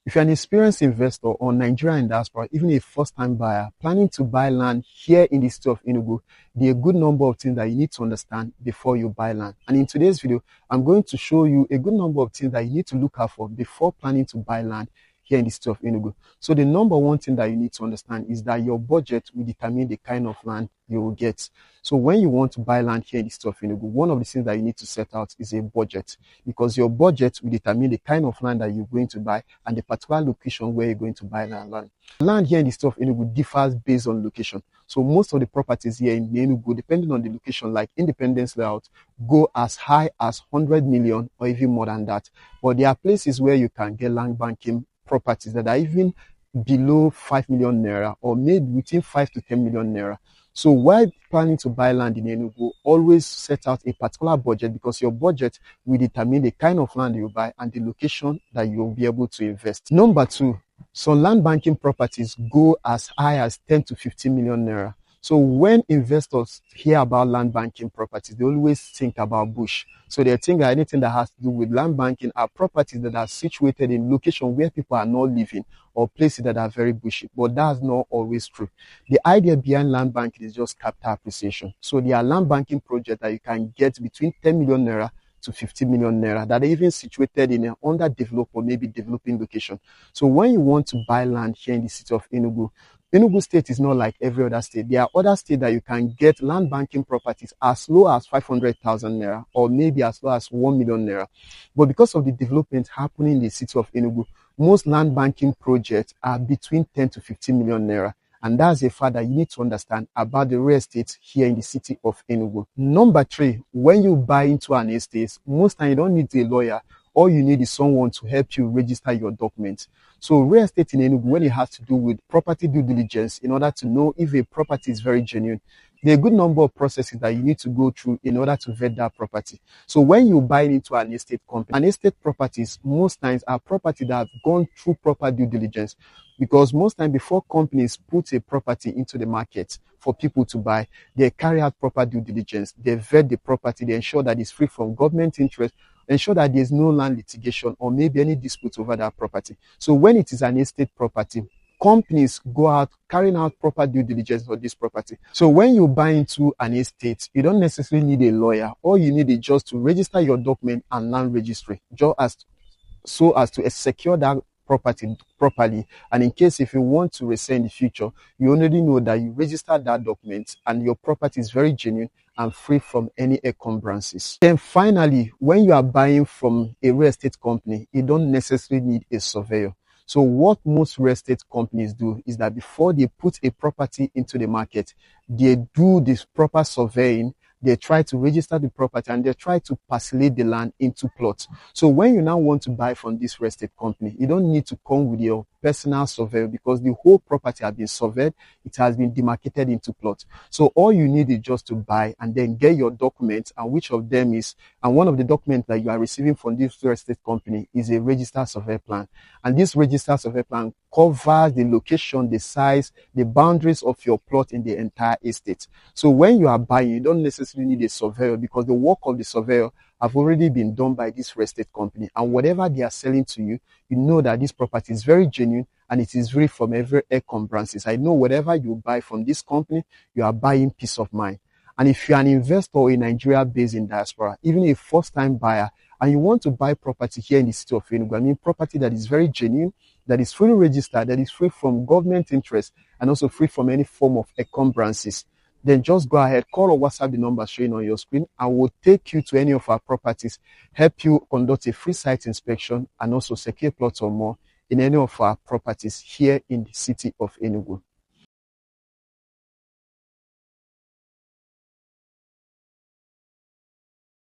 If you're an experienced investor or Nigerian diaspora, even a first-time buyer planning to buy land here in the state of Enugu, there are a good number of things that you need to understand before you buy land. And in today's video, I'm going to show you a good number of things that you need to look out for before planning to buy land here in the state of Enugu. So the number one thing that you need to understand is that your budget will determine the kind of land you will get. So when you want to buy land here in the state of Enugu, one of the things that you need to set out is a budget, because your budget will determine the kind of land that you're going to buy and the particular location where you're going to buy that land. Land here in the state of Enugu differs based on location. So most of the properties here in Enugu, depending on the location, like Independence Layout, go as high as 100 million or even more than that. But there are places where you can get land banking properties that are even below 5 million naira or maybe within 5 to 10 million naira. So while planning to buy land in Enugu, always set out a particular budget, because your budget will determine the kind of land you buy and the location that you'll be able to invest. Number two, some land banking properties go as high as 10 to 15 million naira. So when investors hear about land banking properties, they always think about bush. So they think that anything that has to do with land banking are properties that are situated in locations where people are not living or places that are very bushy. But that's not always true. The idea behind land banking is just capital appreciation. So there are land banking projects that you can get between 10 million naira to 50 million naira that are even situated in an underdeveloped or maybe developing location. So when you want to buy land here in the city of Enugu, Enugu state is not like every other state. There are other states that you can get land banking properties as low as 500,000 naira or maybe as low as 1 million naira. But because of the development happening in the city of Enugu, most land banking projects are between 10 to 15 million naira. And that's a fact that you need to understand about the real estate here in the city of Enugu. Number three, when you buy into an estate, most times you don't need a lawyer. All you need is someone to help you register your documents. So real estate in Enugu, when it has to do with property due diligence, in order to know if a property is very genuine, there are a good number of processes that you need to go through in order to vet that property. So when you buy into an estate company, an estate properties most times are property that have gone through proper due diligence, because most times before companies put a property into the market for people to buy, they carry out proper due diligence. They vet the property, they ensure that it's free from government interest, ensure that there's no land litigation or maybe any dispute over that property. So when it is an estate property, companies go out carrying out proper due diligence for this property. So when you buy into an estate, you don't necessarily need a lawyer. All you need is just to register your document and land registry, so as to secure that property properly. And in case if you want to resell in the future, you already know that you registered that document and your property is very genuine and free from any encumbrances. Then finally, when you are buying from a real estate company, you don't necessarily need a surveyor. So what most real estate companies do is that before they put a property into the market, they do this proper surveying. They try to register the property and they try to parcellate the land into plots. So when you now want to buy from this real estate company, you don't need to come with your personal surveyor, because the whole property has been surveyed. It has been demarcated into plots. So all you need is just to buy and then get your documents, and which of them is, and one of the documents that you are receiving from this real estate company is a registered survey plan. And this registered survey plan covers the location, the size, the boundaries of your plot in the entire estate. So when you are buying, you don't necessarily need a surveyor, because the work of the surveyor have already been done by this real estate company. And whatever they are selling to you, you know that this property is very genuine and it is free from every encumbrances. I know whatever you buy from this company, you are buying peace of mind. And if you're an investor in Nigeria based in diaspora, even a first-time buyer, and you want to buy property here in the city of Enugu, I mean property that is very genuine, that is fully registered, that is free from government interest, and also free from any form of encumbrances, then just go ahead, call or WhatsApp the number showing on your screen, and we'll take you to any of our properties, help you conduct a free site inspection, and also secure plots or more in any of our properties here in the city of Enugu.